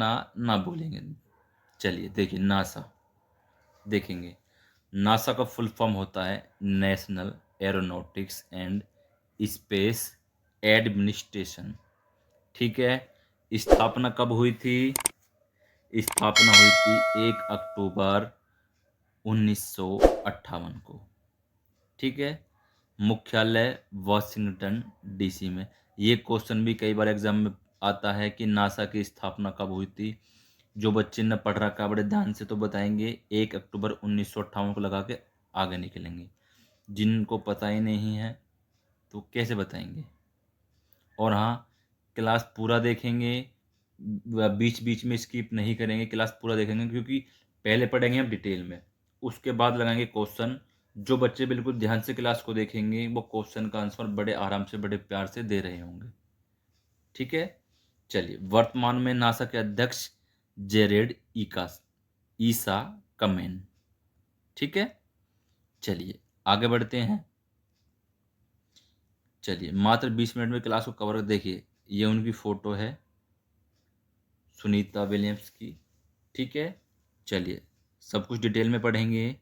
ना ना भूलेंगे। चलिए देखिए नासा देखेंगे। नासा का फुल फॉर्म होता है national aeronautics and space administration. ठीक है। स्थापना कब हुई थी? स्थापना हुई थी 1 अक्टूबर 1958 को। ठीक है। मुख्यालय वॉशिंगटन डीसी में। ये क्वेश्चन भी कई बार एग्जाम में आता है कि नासा की स्थापना कब हुई थी। जो बच्चे ने पढ़ रखा है बड़े ध्यान से तो बताएंगे 1 अक्टूबर 1958 को लगा के आगे निकलेंगे। जिनको पता ही नहीं है तो कैसे बताएंगे। और हाँ, क्लास पूरा देखेंगे, बीच बीच में स्किप नहीं करेंगे, क्लास पूरा देखेंगे क्योंकि पहले पढ़ेंगे हम डिटेल में, उसके बाद लगाएंगे क्वेश्चन। जो बच्चे बिल्कुल ध्यान से क्लास को देखेंगे वो क्वेश्चन का आंसर बड़े आराम से बड़े प्यार से दे रहे होंगे। ठीक है। चलिए, वर्तमान में नासा के अध्यक्ष जेरेड इकास ईसा कमेन। ठीक है। चलिए आगे बढ़ते हैं। चलिए मात्र 20 मिनट में क्लास को कवर देखिए। ये उनकी फोटो है सुनीता विलियम्स की। ठीक है। चलिए सब कुछ डिटेल में पढ़ेंगे।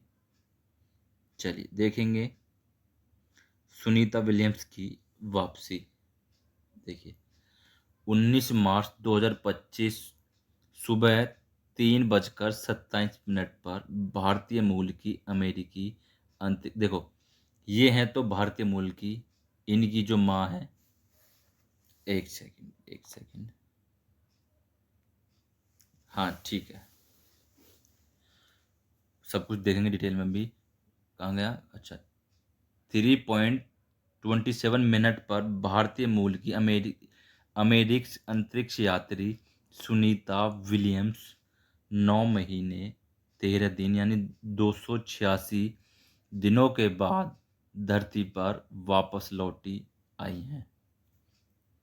चलिए देखेंगे सुनीता विलियम्स की वापसी। देखिए 19 मार्च 2025 सुबह 3:27 पर भारतीय मूल की अमेरिकी देखो ये हैं तो भारतीय मूल की। इनकी जो माँ है, एक सेकंड एक सेकंड, हाँ ठीक है, सब कुछ देखेंगे डिटेल में भी। कहाँ गया? अच्छा, 3:27 पर भारतीय मूल की अमेरिकी अंतरिक्ष यात्री सुनीता विलियम्स 9 महीने 13 दिन यानी 286 दिनों के बाद धरती पर वापस लौटी आई हैं।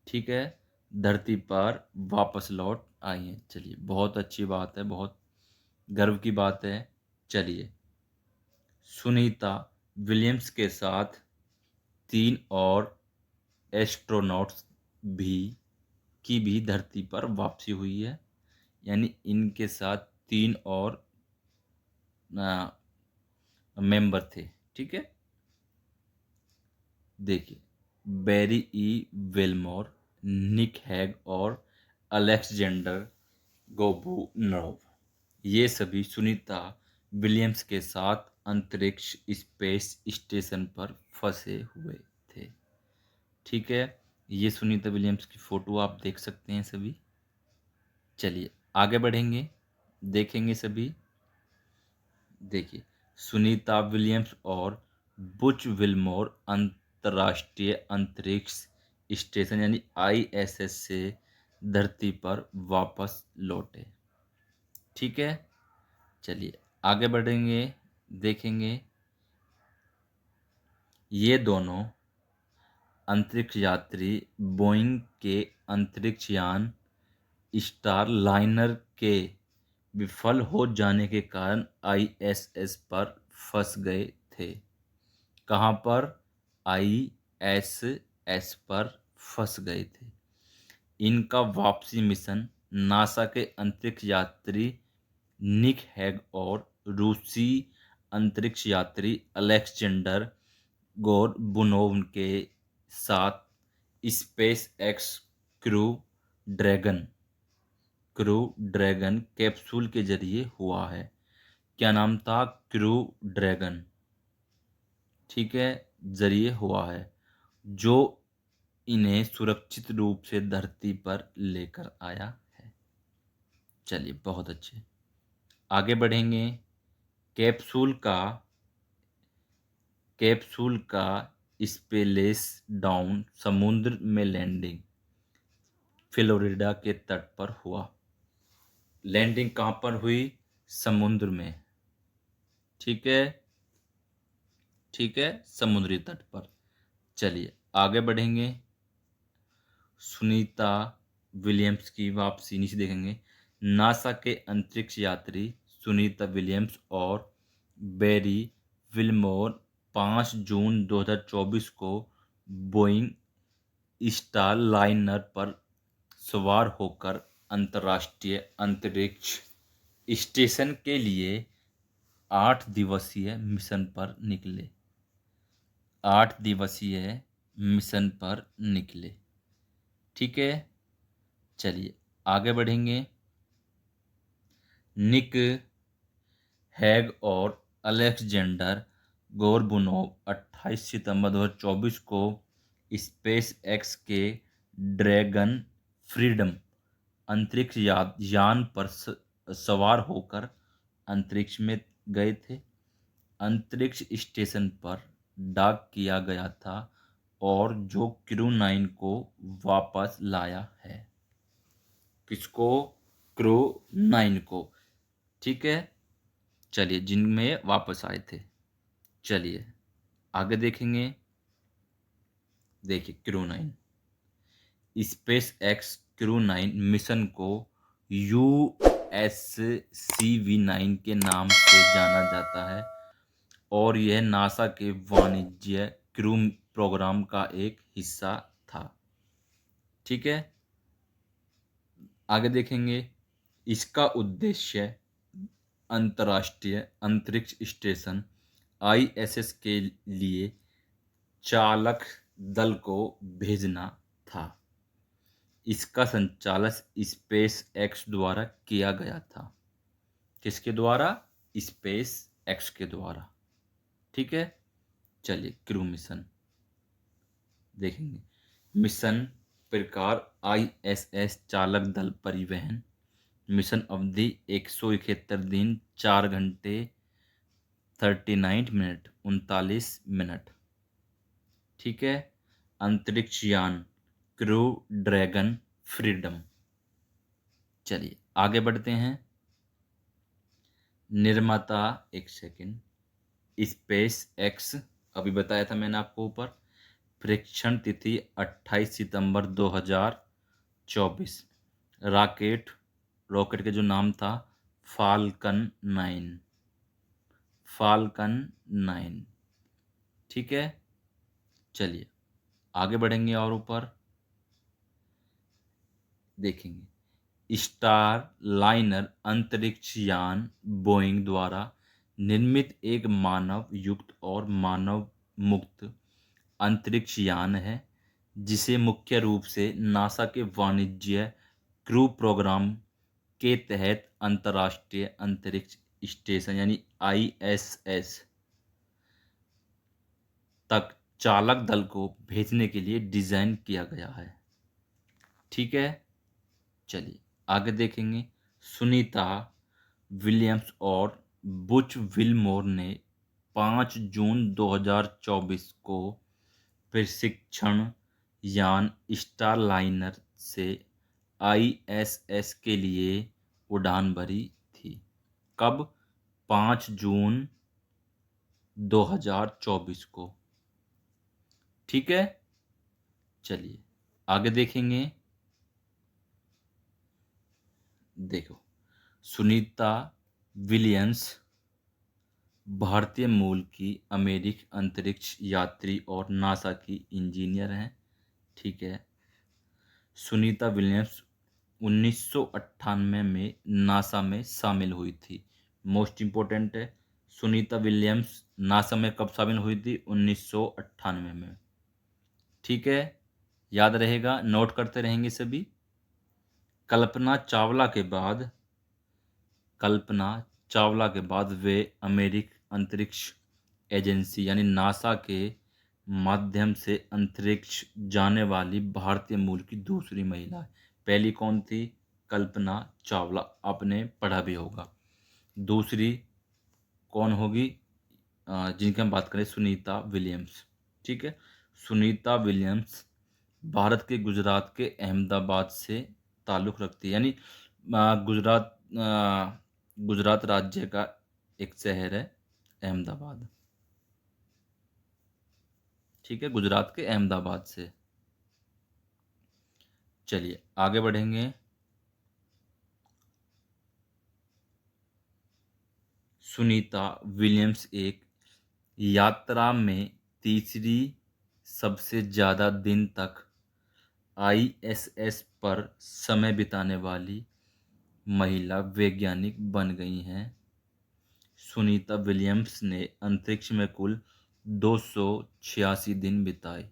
ठीक है। धरती पर वापस लौट आई हैं। चलिए बहुत अच्छी बात है, बहुत गर्व की बात है। चलिए सुनीता विलियम्स के साथ 3 और एस्ट्रोनॉट्स भी की भी धरती पर वापसी हुई है। यानी इनके साथ 3 और मेंबर थे। ठीक है। देखिए बैरी ई विल्मोर, निक हैग और अलेक्जेंडर गोबुनोव, ये सभी सुनीता विलियम्स के साथ अंतरिक्ष स्पेस स्टेशन पर फंसे हुए थे। ठीक है। ये सुनीता विलियम्स की फोटो आप देख सकते हैं सभी। चलिए आगे बढ़ेंगे, देखेंगे सभी। देखिए सुनीता विलियम्स और बुच विल्मोर अंतर्राष्ट्रीय अंतरिक्ष स्टेशन यानी आईएसएस से धरती पर वापस लौटे। ठीक है। चलिए आगे बढ़ेंगे, देखेंगे। ये दोनों अंतरिक्ष यात्री बोइंग के अंतरिक्ष यान स्टार लाइनर के विफल हो जाने के कारण आईएसएस पर फंस गए थे। कहाँ पर? आईएसएस पर फंस गए थे। इनका वापसी मिशन नासा के अंतरिक्ष यात्री निक हैग और रूसी अंतरिक्ष यात्री अलेक्जेंडर गोरबुनोव के साथ space x crew dragon crew dragon capsule के जरिए हुआ है। क्या नाम था? Crew dragon. ठीक है। जरिए हुआ है जो इन्हें सुरक्षित रूप से धरती पर लेकर आया है। चलिए बहुत अच्छे, आगे बढ़ेंगे। कैप्सूल का कैप्सूल का स्पेलेस डाउन समुद्र में लैंडिंग फ्लोरिडा के तट पर हुआ। लैंडिंग कहाँ पर हुई? समुद्र में। ठीक है। ठीक है, समुद्री तट पर। चलिए आगे बढ़ेंगे। सुनीता विलियम्स की वापसी नीचे देखेंगे। नासा के अंतरिक्ष यात्री सुनीता विलियम्स और बेरी विल्मोर 5 जून 2024 को बोइंग स्टार लाइनर पर सवार होकर अंतर्राष्ट्रीय अंतरिक्ष स्टेशन के लिए 8 दिवसीय मिशन पर निकले। 8 दिवसीय मिशन पर निकले। ठीक है, चलिए आगे बढ़ेंगे। निक हैग और अलेक्जेंडर गोर्बुनोव 28 सितंबर 2024 को स्पेस एक्स के ड्रैगन फ्रीडम अंतरिक्ष यान पर सवार होकर अंतरिक्ष में गए थे। अंतरिक्ष स्टेशन पर डॉक किया गया था और जो क्रू 9 को वापस लाया है। किसको? क्रू 9 को। ठीक है, चलिए, जिनमें वापस आए थे। चलिए आगे देखेंगे। देखिए, crew 9 space x crew 9 mission को USCV-9 के नाम से जाना जाता है और यह नासा के वाणिज्य क्रू प्रोग्राम का एक हिस्सा था। ठीक है, आगे देखेंगे। इसका उद्देश्य अंतर्राष्ट्रीय अंतरिक्ष स्टेशन ISS के लिए चालक दल को भेजना था। इसका संचालन स्पेस एक्स द्वारा किया गया था। किसके द्वारा? स्पेस एक्स के द्वारा। ठीक है, चलिए क्रू मिशन देखेंगे। मिशन प्रकार ISS चालक दल परिवहन। मिशन अवधि 171 दिन 4 घंटे 39 मिनट 39 मिनट। ठीक है, अंतरिक्ष यान क्रू ड्रैगन फ्रीडम। चलिए आगे बढ़ते हैं। निर्माता, एक सेकेंड, स्पेस एक्स अभी बताया था मैंने आपको ऊपर। परीक्षण तिथि 28 सितंबर 2024। रॉकेट के जो नाम था फाल्कन 9। फाल्कन 9। ठीक है, चलिए आगे बढ़ेंगे और ऊपर देखेंगे। स्टार लाइनर अंतरिक्ष यान बोइंग द्वारा निर्मित एक मानव युक्त और मानव मुक्त अंतरिक्ष यान है जिसे मुख्य रूप से नासा के वाणिज्य क्रू प्रोग्राम के तहत अंतर्राष्ट्रीय अंतरिक्ष स्टेशन यानी ISS तक चालक दल को भेजने के लिए डिजाइन किया गया है। ठीक है, चलिए आगे देखेंगे। सुनीता विलियम्स और बुच विलमोर ने 5 जून 2024 को प्रशिक्षण यान स्टारलाइनर से ISS के लिए उड़ान भरी थी। कब? 5 जून 2024 को। ठीक है, चलिए आगे देखेंगे। देखो, सुनीता विलियम्स भारतीय मूल की अमेरिकी अंतरिक्ष यात्री और नासा की इंजीनियर हैं। ठीक है, सुनीता विलियम्स 1998 में नासा में शामिल हुई थी। मोस्ट इम्पोर्टेंट है, सुनीता विलियम्स नासा में कब शामिल हुई थी? 1998 में। ठीक है, याद रहेगा, नोट करते रहेंगे सभी। कल्पना चावला के बाद वे अमेरिकी अंतरिक्ष एजेंसी यानी नासा के माध्यम से अंतरिक्ष जाने वाली भारतीय मूल की दूसरी महिला है। पहली कौन थी? कल्पना चावला, आपने पढ़ा भी होगा। दूसरी कौन होगी जिनकी हम बात करें? सुनीता विलियम्स। ठीक है, सुनीता विलियम्स भारत के गुजरात के अहमदाबाद से ताल्लुक़ रखती है, यानी गुजरात राज्य का एक शहर है अहमदाबाद। ठीक है, गुजरात के अहमदाबाद से। चलिए आगे बढ़ेंगे। सुनीता विलियम्स एक यात्रा में तीसरी सबसे ज़्यादा दिन तक ISS पर समय बिताने वाली महिला वैज्ञानिक बन गई हैं। सुनीता विलियम्स ने अंतरिक्ष में कुल 286 दिन बिताए।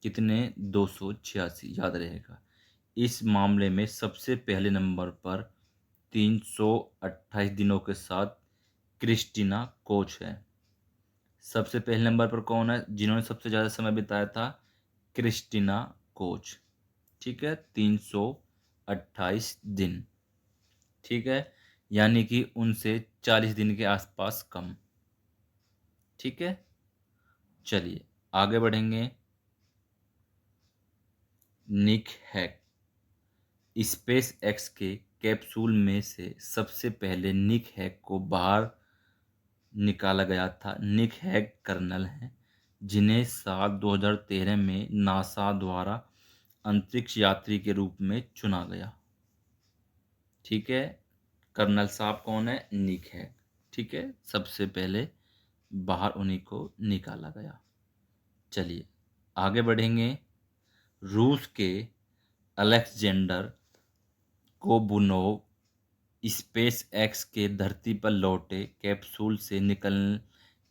कितने? 286, याद रहेगा। इस मामले में सबसे पहले नंबर पर 328 दिनों के साथ क्रिस्टीना कोच है। सबसे पहले नंबर पर कौन है जिन्होंने सबसे ज़्यादा समय बिताया था? Christina Koch. ठीक है, 328 दिन। ठीक है, यानी कि उनसे 40 दिन के आसपास कम। ठीक है, चलिए आगे बढ़ेंगे। निक हैक। स्पेस एक्स के कैप्सूल में से सबसे पहले निक हैक को बाहर निकाला गया था। निक हैक कर्नल हैं जिन्हें साल 2013 में नासा द्वारा अंतरिक्ष यात्री के रूप में चुना गया। ठीक है, कर्नल साहब कौन है? निक हैक। ठीक है, सबसे पहले बाहर उन्हीं को निकाला गया। चलिए आगे बढ़ेंगे। रूस के अलेक्जेंडर कोबुनोव स्पेस एक्स के धरती पर लौटे कैप्सूल से निकल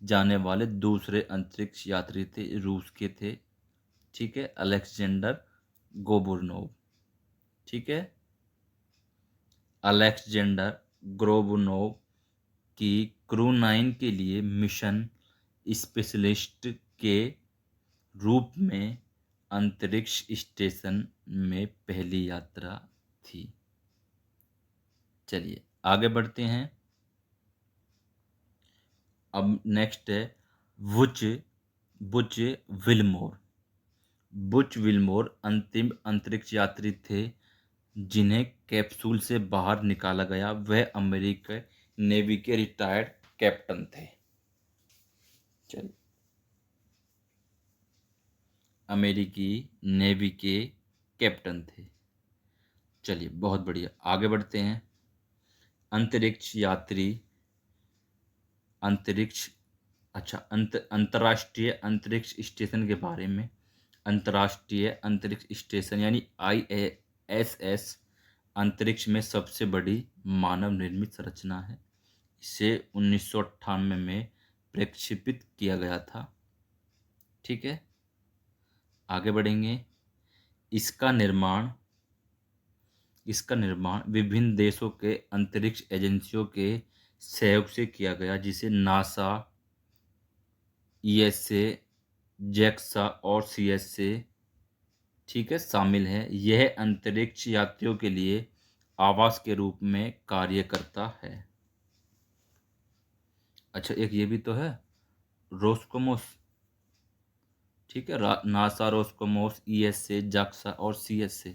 जाने वाले दूसरे अंतरिक्ष यात्री थे। रूस के थे। ठीक है, अलेक्जेंडर गोबुनोव। ठीक है, अलेक्जेंडर गोबुनोव की क्रू 9 के लिए मिशन स्पेशलिस्ट के रूप में अंतरिक्ष स्टेशन में पहली यात्रा थी। चलिए आगे बढ़ते हैं। अब नेक्स्ट है Butch Butch Wilmore. Butch Wilmore अंतिम अंतरिक्ष यात्री थे जिन्हें कैप्सूल से बाहर निकाला गया। वह अमेरिकी नेवी के रिटायर्ड कैप्टन थे। चलिए, अमेरिकी नेवी के कैप्टन थे। चलिए बहुत बढ़िया, आगे बढ़ते हैं। अंतरिक्ष यात्री अंतरिक्ष अच्छा अंतर्राष्ट्रीय अंतरिक्ष स्टेशन के बारे में। अंतर्राष्ट्रीय अंतरिक्ष स्टेशन यानी ISS अंतरिक्ष में सबसे बड़ी मानव निर्मित संरचना है। इसे 1998 में प्रक्षेपित किया गया था। ठीक है, आगे बढ़ेंगे। इसका निर्माण विभिन्न देशों के अंतरिक्ष एजेंसियों के सहयोग से किया गया, जिसे नासा, ESA, JAXA और CSA ठीक है शामिल है। यह अंतरिक्ष यात्रियों के लिए आवास के रूप में कार्य करता है। अच्छा, एक ये भी तो है रोस्कोमोस। ठीक है, नासा, रोस्कोमोस, ESA, JAXA और CSA।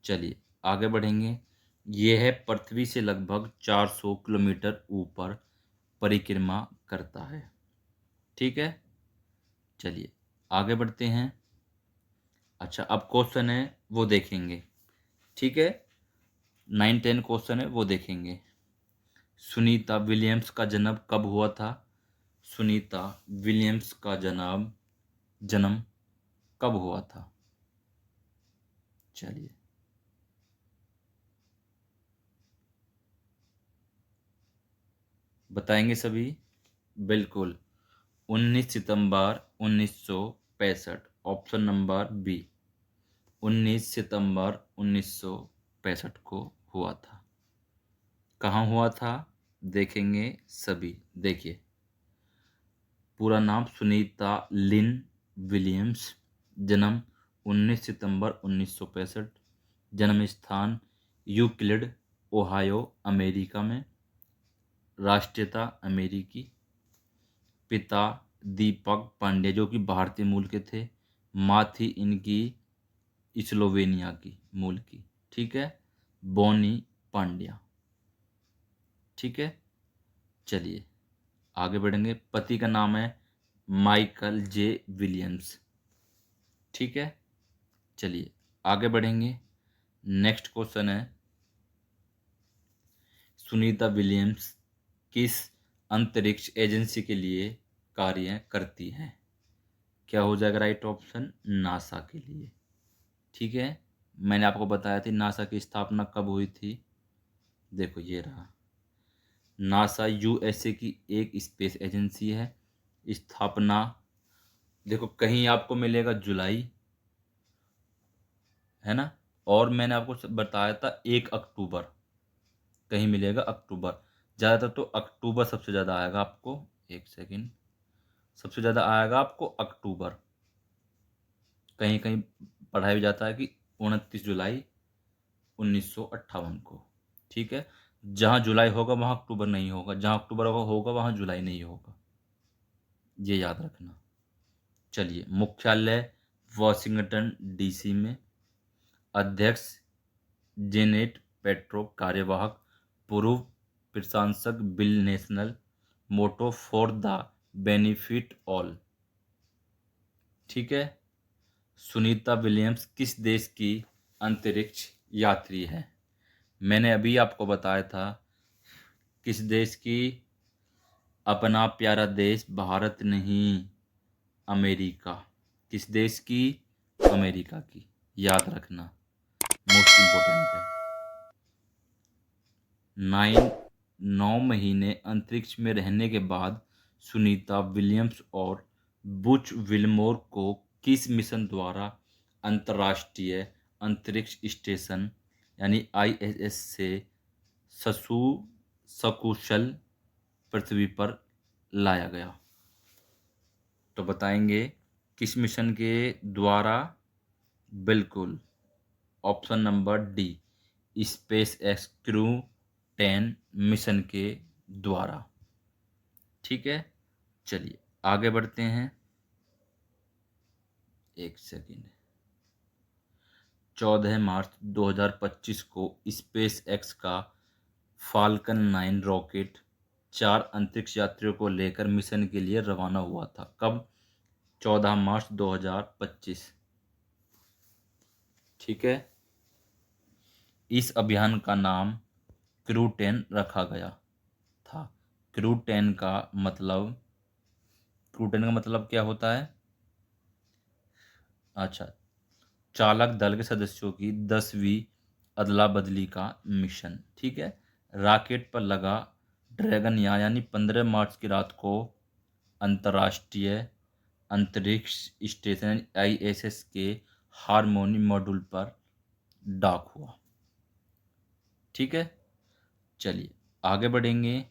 चलिए आगे बढ़ेंगे। यह है पृथ्वी से लगभग 400 किलोमीटर ऊपर परिक्रमा करता है। ठीक है, चलिए आगे बढ़ते हैं। अच्छा, अब क्वेश्चन है वो देखेंगे। ठीक है, 9-10 क्वेश्चन है वो देखेंगे। सुनीता विलियम्स का जन्म कब हुआ था? सुनीता विलियम्स का जन्म कब हुआ था? चलिए बताएंगे सभी। बिल्कुल, 19 सितंबर 1965। ऑप्शन नंबर बी, 19 सितंबर 1965 को हुआ था। कहाँ हुआ था देखेंगे सभी। देखिए, पूरा नाम सुनीता लिन विलियम्स, जन्म 19 सितंबर 1965, जन्म स्थान यूक्लिड, ओहायो, अमेरिका में, राष्ट्रीयता अमेरिकी, पिता दीपक पांडे जो कि भारतीय मूल के थे, माँ थी इनकी स्लोवेनिया की मूल की। ठीक है, बोनी पांड्या। ठीक है, चलिए आगे बढ़ेंगे। पति का नाम है माइकल जे विलियम्स। ठीक है, चलिए आगे बढ़ेंगे। नेक्स्ट क्वेश्चन है सुनीता विलियम्स किस अंतरिक्ष एजेंसी के लिए कार्य करती हैं? क्या हो जाएगा राइट ऑप्शन? नासा के लिए। ठीक है, मैंने आपको बताया थी नासा की स्थापना कब हुई थी। देखो ये रहा। नासा यूएसए की एक स्पेस एजेंसी है। स्थापना देखो, कहीं आपको मिलेगा जुलाई, है ना, और मैंने आपको बताया था 1 अक्टूबर, कहीं मिलेगा अक्टूबर। ज़्यादातर तो अक्टूबर सबसे ज़्यादा आएगा आपको। एक सेकंड, सबसे ज़्यादा आएगा आपको अक्टूबर। कहीं कहीं पढ़ाया भी जाता है कि 29 जुलाई 1958 को। ठीक है, जहाँ जुलाई होगा वहाँ अक्टूबर नहीं होगा, जहाँ अक्टूबर होगा वहाँ जुलाई नहीं होगा, ये याद रखना। चलिए, मुख्यालय वॉशिंगटन डीसी में। अध्यक्ष जेनेट पेट्रो। कार्यवाहक पूर्व प्रशासक Bill Nelson. Motto for the benefit all. ठीक है। सुनीता विलियम्स किस देश की अंतरिक्ष यात्री है? मैंने अभी आपको बताया था किस देश की। अपना प्यारा देश भारत नहीं, अमेरिका। किस देश की? अमेरिका की। याद रखना, मोस्ट इम्पोर्टेंट है। 9 महीने अंतरिक्ष में रहने के बाद सुनीता विलियम्स और बुच विल्मोर को किस मिशन द्वारा अंतर्राष्ट्रीय अंतरिक्ष स्टेशन यानी आईएसएस से ससु सकुशल पृथ्वी पर लाया गया? तो बताएंगे किस मिशन के द्वारा? बिल्कुल, option number D, space x crew 10 mission के द्वारा। ठीक है, चलिए आगे बढ़ते हैं। एक सेकेंड। 14 मार्च 2025 को स्पेस एक्स का फाल्कन 9 रॉकेट 4 अंतरिक्ष यात्रियों को लेकर मिशन के लिए रवाना हुआ था। कब? 14 मार्च 2025। ठीक है। इस अभियान का नाम क्रू 10 रखा गया था। क्रू 10 का मतलब, क्रू 10 का मतलब क्या होता है? अच्छा, चालक दल के सदस्यों की 10वीं अदला बदली का मिशन। ठीक है। रॉकेट पर लगा ड्रैगन यान यानी 15 मार्च की रात को अंतर्राष्ट्रीय अंतरिक्ष स्टेशन आईएसएस के हार्मोनी मॉड्यूल पर डॉक हुआ। ठीक है, चलिए आगे बढ़ेंगे।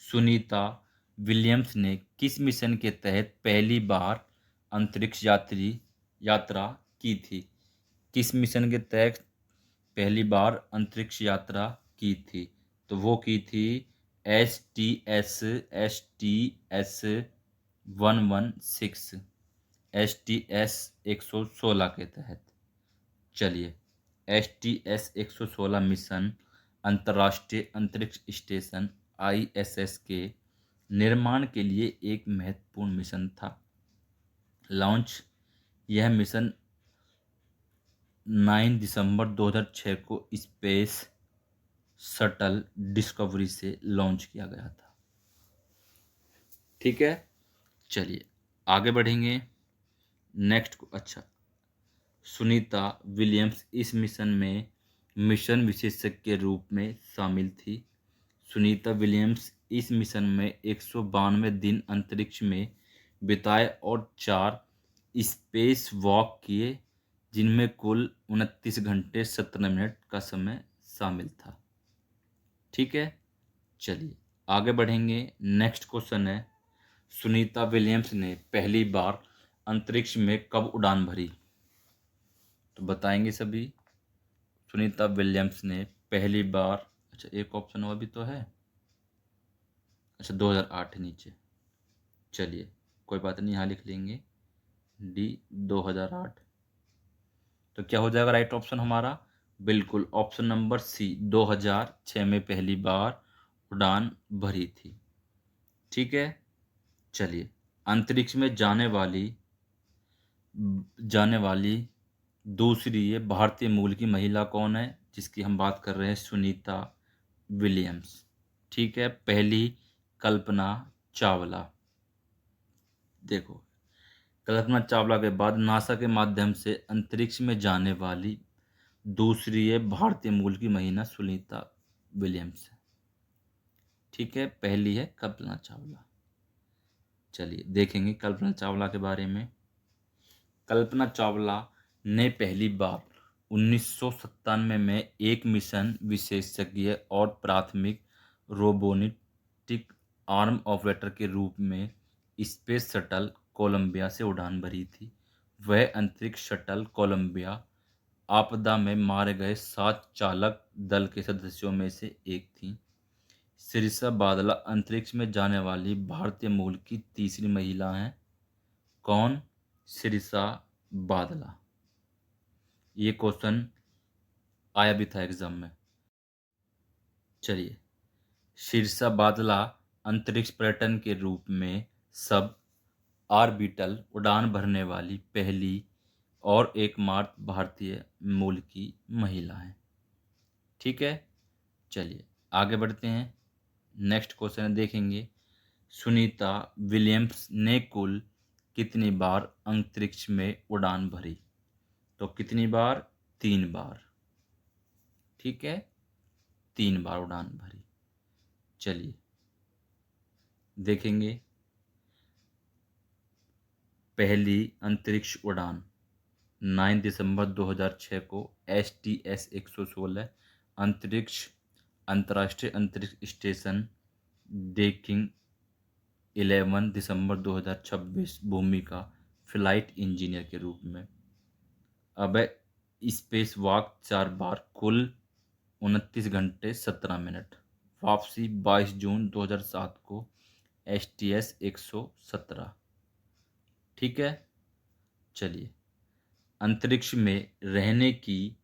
सुनीता विलियम्स ने किस मिशन के तहत पहली बार अंतरिक्ष यात्रा की थी? किस मिशन के तहत पहली बार अंतरिक्ष यात्रा की थी? तो वो की थी एस टी एस 116, STS 116 के तहत। चलिए, STS 116 मिशन अंतर्राष्ट्रीय अंतरिक्ष स्टेशन आईएसएस के निर्माण के लिए एक महत्वपूर्ण मिशन था। लॉन्च, यह मिशन 9 दिसंबर 2006 को स्पेस शटल डिस्कवरी से लॉन्च किया गया था। ठीक है, चलिए आगे बढ़ेंगे। नेक्स्ट को, अच्छा, सुनीता विलियम्स इस मिशन में मिशन विशेषज्ञ के रूप में शामिल थी। सुनीता विलियम्स इस मिशन में 192 दिन अंतरिक्ष में बिताए और 4 स्पेस वॉक किए, जिनमें कुल 29 घंटे 17 मिनट का समय शामिल था। ठीक है, चलिए आगे बढ़ेंगे। नेक्स्ट क्वेश्चन है, सुनीता विलियम्स ने पहली बार अंतरिक्ष में कब उड़ान भरी? तो बताएंगे सभी। सुनीता विलियम्स ने पहली बार, अच्छा एक ऑप्शन और भी तो है, अच्छा 2008 नीचे। चलिए कोई बात नहीं, यहाँ लिख लेंगे डी 2008। तो क्या हो जाएगा राइट ऑप्शन हमारा? बिल्कुल, ऑप्शन नंबर सी, 2006 में पहली बार उड़ान भरी थी। ठीक है, चलिए, अंतरिक्ष में जाने वाली दूसरी ये भारतीय मूल की महिला कौन है जिसकी हम बात कर रहे हैं? सुनीता विलियम्स। ठीक है, पहली कल्पना चावला। देखो, कल्पना चावला के बाद नासा के माध्यम से अंतरिक्ष में जाने वाली दूसरी ये भारतीय मूल की महिला सुनीता विलियम्स। ठीक है, पहली है कल्पना चावला। चलिए देखेंगे कल्पना चावला के बारे में। कल्पना चावला ने पहली बार 1997 में एक मिशन विशेषज्ञ और प्राथमिक रोबोटिक आर्म ऑपरेटर के रूप में स्पेस शटल कोलंबिया से उड़ान भरी थी। वह अंतरिक्ष शटल कोलंबिया आपदा में मारे गए 7 चालक दल के सदस्यों में से एक थी। सिरिसा बादला अंतरिक्ष में जाने वाली भारतीय मूल की तीसरी महिला हैं। कौन? सिरिसा बादला। ये क्वेश्चन आया भी था एग्जाम में। चलिए, सिरसा बादला अंतरिक्ष पर्यटन के रूप में सब ऑर्बिटल उड़ान भरने वाली पहली और एकमात्र भारतीय मूल की महिला है। ठीक है, चलिए आगे बढ़ते हैं। नेक्स्ट क्वेश्चन देखेंगे, सुनीता विलियम्स ने कुल कितनी बार अंतरिक्ष में उड़ान भरी? तो कितनी बार? 3 बार। ठीक है, 3 बार उड़ान भरी। चलिए देखेंगे, पहली अंतरिक्ष उड़ान 9 दिसंबर 2006 को STS 116 अंतर्राष्ट्रीय अंतरिक्ष स्टेशन डेकिंग 11 दिसंबर 2026 भूमिका फ्लाइट इंजीनियर के रूप में। अब स्पेस वॉक 4 बार, कुल 29 घंटे 17 मिनट। वापसी 22 जून 2007 को STS 117। ठीक है, चलिए अंतरिक्ष में रहने की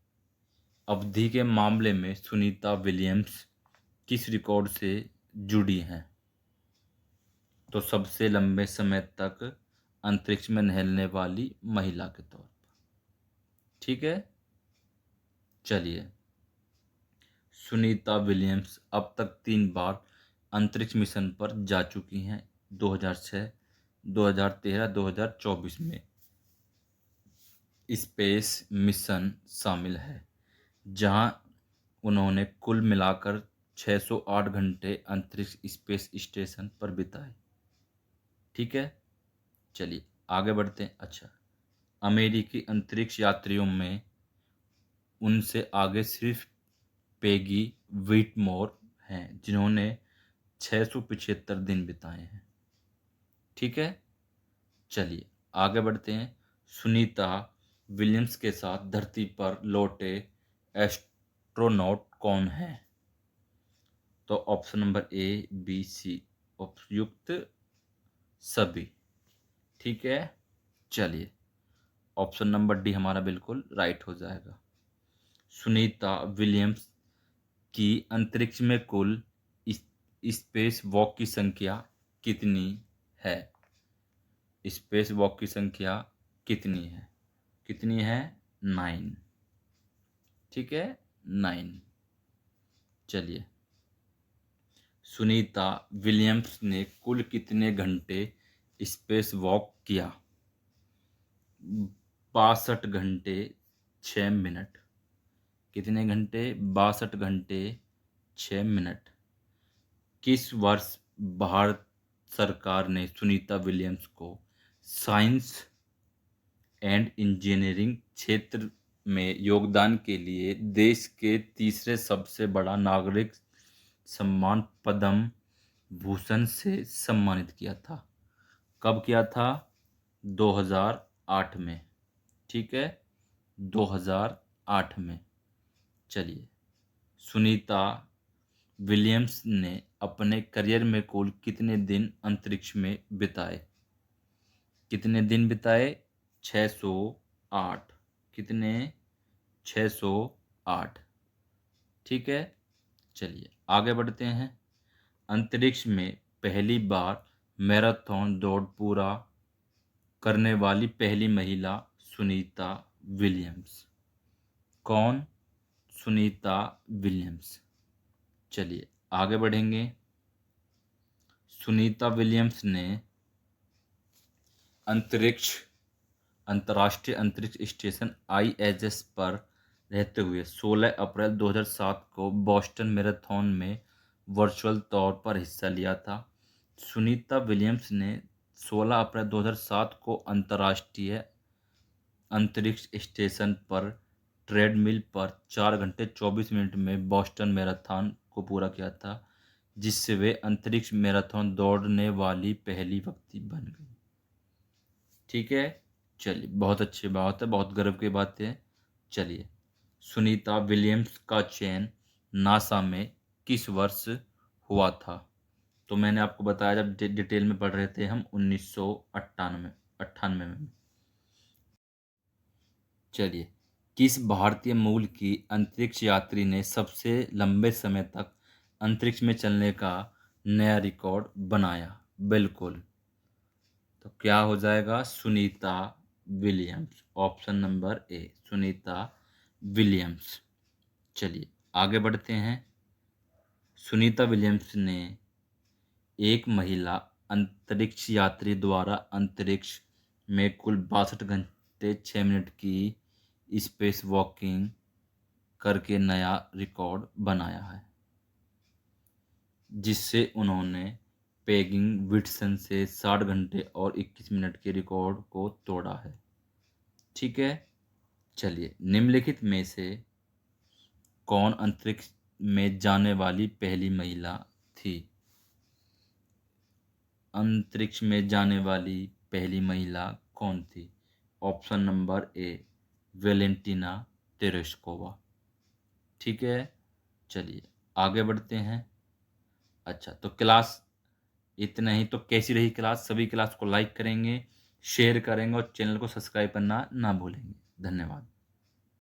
अवधि के मामले में सुनीता विलियम्स किस रिकॉर्ड से जुड़ी हैं? तो सबसे लंबे समय तक अंतरिक्ष में नहलने वाली महिला के तौर पर। ठीक है, चलिए सुनीता विलियम्स अब तक 3 बार अंतरिक्ष मिशन पर जा चुकी हैं। 2006, 2013, 2024 में स्पेस मिशन शामिल है, जहां उन्होंने कुल मिलाकर 608 घंटे अंतरिक्ष स्पेस स्टेशन पर बिताए। ठीक है, चलिए आगे बढ़ते हैं। अच्छा, अमेरिकी अंतरिक्ष यात्रियों में उनसे आगे सिर्फ पेगी व्हिटमोर हैं, जिन्होंने 675 दिन बिताए हैं। ठीक है, चलिए आगे बढ़ते हैं। सुनीता विलियम्स के साथ धरती पर लौटे एस्ट्रोनॉट कौन है? तो ऑप्शन नंबर ए, बी, सी उपयुक्त सभी। ठीक है, चलिए ऑप्शन नंबर डी हमारा बिल्कुल राइट हो जाएगा। सुनीता विलियम्स की अंतरिक्ष में कुल स्पेस वॉक की संख्या कितनी है? स्पेस वॉक की संख्या कितनी है? कितनी है? 9। ठीक है, 9। चलिए, सुनीता विलियम्स ने कुल कितने घंटे स्पेस वॉक किया? 62 घंटे 6 मिनट। कितने घंटे? 62 घंटे 6 मिनट। किस वर्ष भारत सरकार ने सुनीता विलियम्स को साइंस एंड इंजीनियरिंग क्षेत्र में योगदान के लिए देश के तीसरे सबसे बड़ा नागरिक सम्मान पद्म भूषण से सम्मानित किया था? कब किया था? 2008 में। ठीक है, 2008 में। चलिए, सुनीता विलियम्स ने अपने करियर में कुल कितने दिन अंतरिक्ष में बिताए? कितने दिन बिताए? 608। कितने? 608। ठीक है, चलिए आगे बढ़ते हैं। अंतरिक्ष में पहली बार मैराथन दौड़ पूरा करने वाली पहली महिला सुनीता विलियम्स। कौन? सुनीता विलियम्स। चलिए आगे बढ़ेंगे। सुनीता विलियम्स ने अंतरिक्ष अंतर्राष्ट्रीय अंतरिक्ष स्टेशन ISS पर रहते हुए 16 अप्रैल 2007 को बोस्टन मैराथन में वर्चुअल तौर पर हिस्सा लिया था। सुनीता विलियम्स ने 16 अप्रैल 2007 को अंतर्राष्ट्रीय अंतरिक्ष स्टेशन पर ट्रेडमिल पर 4 घंटे 24 मिनट में बोस्टन मैराथन को पूरा किया था, जिससे वे अंतरिक्ष मैराथन दौड़ने वाली पहली व्यक्ति बन गई। ठीक है, चलिए, बहुत अच्छी बात है, बहुत गर्व की बात है। चलिए, सुनीता विलियम्स का चयन नासा में किस वर्ष हुआ था? तो मैंने आपको बताया, जब डिटेल में पढ़ रहे थे हम 1998 में। चलिए, किस भारतीय मूल की अंतरिक्ष यात्री ने सबसे लंबे समय तक अंतरिक्ष में चलने का नया रिकॉर्ड बनाया? बिल्कुल, तो क्या हो जाएगा? Sunita Williams. Option number A, Sunita Williams. चलिए, आगे बढ़ते हैं। सुनीता विलियम्स ने एक महिला अंतरिक्ष यात्री द्वारा अंतरिक्ष में कुल 62 घंटे 6 मिनट की स्पेस वॉकिंग करके नया रिकॉर्ड बनाया है, जिससे उन्होंने पेगिंग विट्सन से 60 घंटे और 21 मिनट के रिकॉर्ड को तोड़ा है। ठीक है, चलिए, निम्नलिखित में से कौन अंतरिक्ष में जाने वाली पहली महिला थी? अंतरिक्ष में जाने वाली पहली महिला कौन थी? Option number A, Valentina Tereshkova. ठीक है, चलिए, आगे बढ़ते हैं। अच्छा, तो क्लास इतना ही। तो कैसी रही क्लास? सभी क्लास को लाइक करेंगे, शेयर करेंगे और चैनल को सब्सक्राइब करना ना भूलेंगे। धन्यवाद।